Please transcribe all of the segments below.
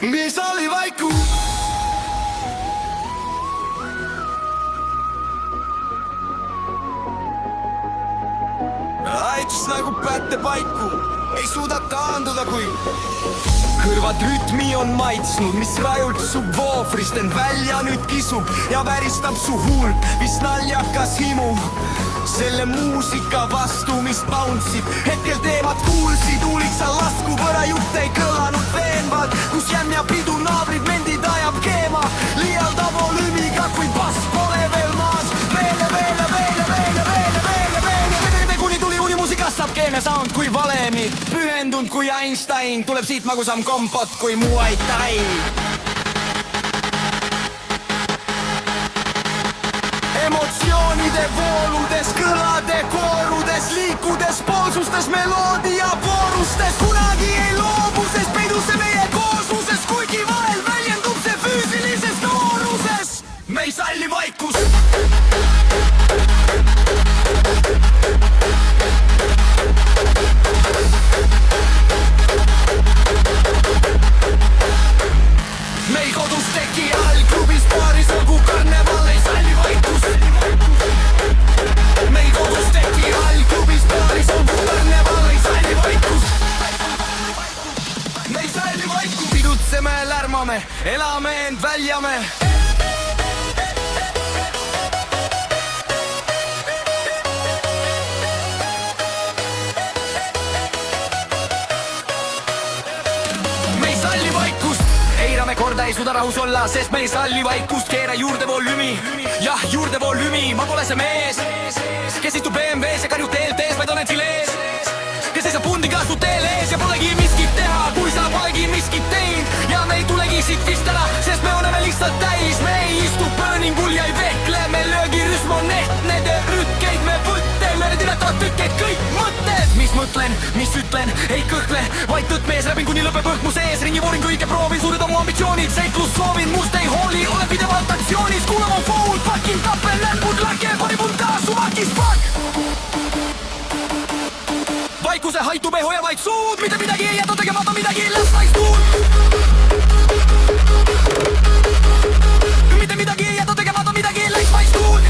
Mis oli vaiku? Aitus nagu pätte paiku, ei suuda taanduda kui kõrvad rütmi on maitsnud, mis rajult su voofrist end välja nüüd kisub ja väristab su huult, vist naljakas himu selle muusika vastu, mis bounsib. Hetkel teevad kuulsi tuuliksa lasku, võra jutt ei kõlanud veenvad, kus jämm ja pidu naabrid mendid ajab keema, liialda volüümiga, kui bass pole veel maas. Veele, kuni tuli unimuusikast saab keemia sound kui valemi, pühendunud kui Einstein, tuleb siit magusam kompot kui Muay Thai. Emotsioonide vooludes, kõlade koorudes, liikudes poolsustes, meloodia voorustes, kunagi ei loobu, sest peidus see meie koosluses, kuigi vahel väljendub see füüsilises nooruses. Me ei salli vaikust. Meil kodus teki all, klubis, baaris olgu karneval, ei salli vaikust. Meil kodus teki all, klubis, baaris olgu karneval, ei salli vaikust. Me ei salli vaikust. Pidutseme, lärmame, elame end väljame. Korda ei suuda rahus olla, sest me ei salli vaikust. Keera juurde volüümi, jah, juurde volüümi. Ma pole see mees, kes istub BMWs ja karjub teelt ees, vaid olen silees, kes seisab pundiga su teel ees ja polegi miskit teha, kui sa polegi miskit teinud. Ja me ei tulegi siit vist ära, sest me oleme lihtsalt täis. Me ei istu pööningul ja ei vehkle, me löögirüsm on ehtne, teeb rütkeid me võttele, tiletavad tükkeid kõik mõtted. Mis mõtlen, mis ütlen, ei kõhkle, vaid tõttmees läbin kuni lõpeb õhk mu sees. Ringi voorin kõike proovin, suured oma ambitsioonid, seiklus soovin, must ei hooli, olen pidevalt aktsioonis. Kuulama fool, fucking tappel, näpud lake, paribun taas suvakis, fuck. Vaikuse haitub, ei hoia vaid suud, mitte midagi ei jäta tegemata, midagi ei las vaid tuud. Mitte midagi ei jäta tegemata, midagi ei läks vaid tuud.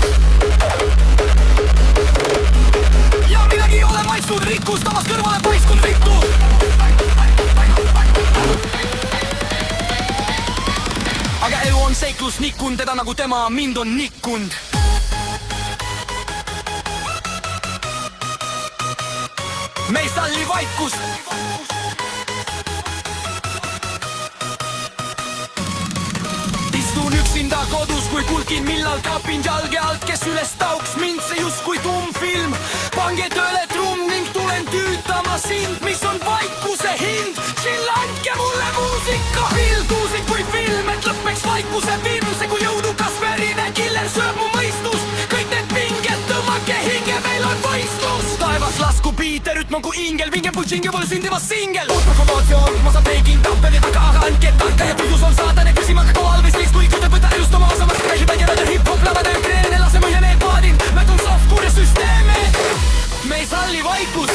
Ja midagi ei ole maitsnud, rikkus tavas kõrvale paiskund vittu. Aga elu on seiklus nikkund, teda nagu tema mind on nikkund. Me ei salli vaikust. Istun üksinda kodus kui kulkin, millal kapin jalge alt, kes üles tauks mind, see justkui tummfilm. Pange tööle trumm ning tulen tüütama sind, mis on vaikuse hind. Chill, andke mulle muusika pill, kuusik kui film, et lõppeks vaikuse vimm. See kui jõudukas verine killer sööb mu mõistust, kõik need pinged tõmmake hinge, meil on võistlus. Taevas lasku beat ja rütm on kui ingel, vinge putšinge pole sündimas singel. Uut promotsioon, ma saan peking tappel ja taga, aga andke tanka ja pidus on saatane, küsima ka alves liiks, kui küteb võtta elust oma osamast. Räägib ägedada hip-hop, lävade ükreene, lase mõja need paadin, mätun softkuure süsteeme. Me ei salli vaikust.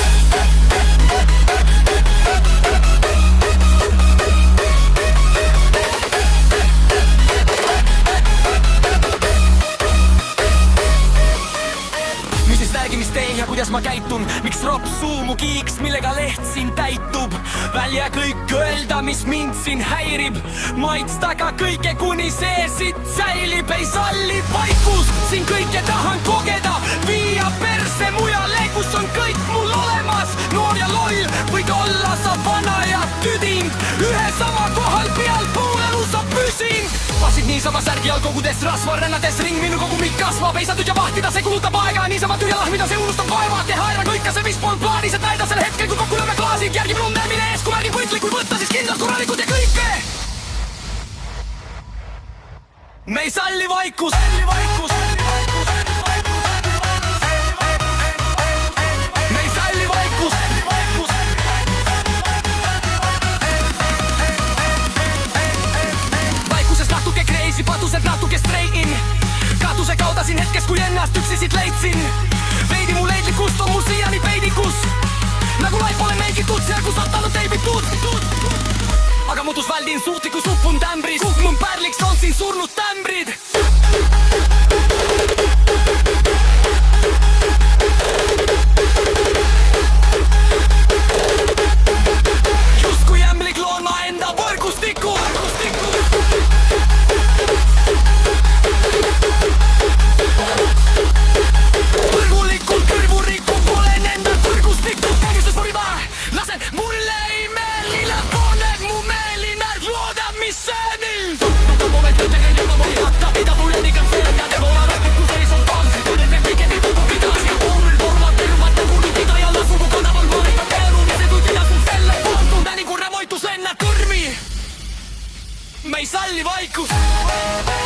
Mis teen ja kuidas ma käitun, miks rops suu mu kiiks, millega leht siin täitub. Välja kõik öelda, mis mind siin häirib, maitsta ka kõike, kuni see siit säilib. Ei salli vaikus, siin kõike tahan kogeda, viia perse mujale, kus on kõik mul olemas. Noor ja loll võid olla sa vana ja tüding, ühe sama kohal peal poolelu sa püsin. Passid niisama särgi all kogudes rasva, rännades ring, minu kogumik kasvab. Ei saa tüdja vahtida, see kulutab aega, niisama tühja lahmida, see unustab vaeva. Teha ära kõike see, mis polnud plaanis, et näida sel hetkel, kui kokku lööme klaasid. Järgib lunde, mine ees, kui märgin võitli, kui võtta, siis kindlalt korralikud ja kõike. Me ei salli vaikust. Me ei salli vaikust. Vaikusest natuke crazy, patuselt natuke streikin. Katuse kaudasin hetkes, kui ennast üksi siit leidsin. Veidi mu leidlikust on mul siiani peidikus, nagu laip olen meigitud, seal kus on talnud teibitud. aga muutus väldin suutliku suppun tämbris. Kukmun pärliks on siin surnud tämbrid. Justkui ämblik loon ma enda võrgustiku. Võrgulikult kõrvurikku olen enda võrgustikku. Kägistus mul iba, lasen mulle ei meeli. Lõpuneb mu meeli, näed loodab mis seenil. Võtta moment tõtega ja ma võin hatta. Ida mulle nii ka see, ja te vola rõpiku sees on tansi. Tunnen me pikeni tupu pidas ja hull torvad tervata kulutida ja lasugu kanaval võrita teelu. Mise tutida sun selle kohtu, näni kui remoitus enne kõrmi. Me ei salli vaikust.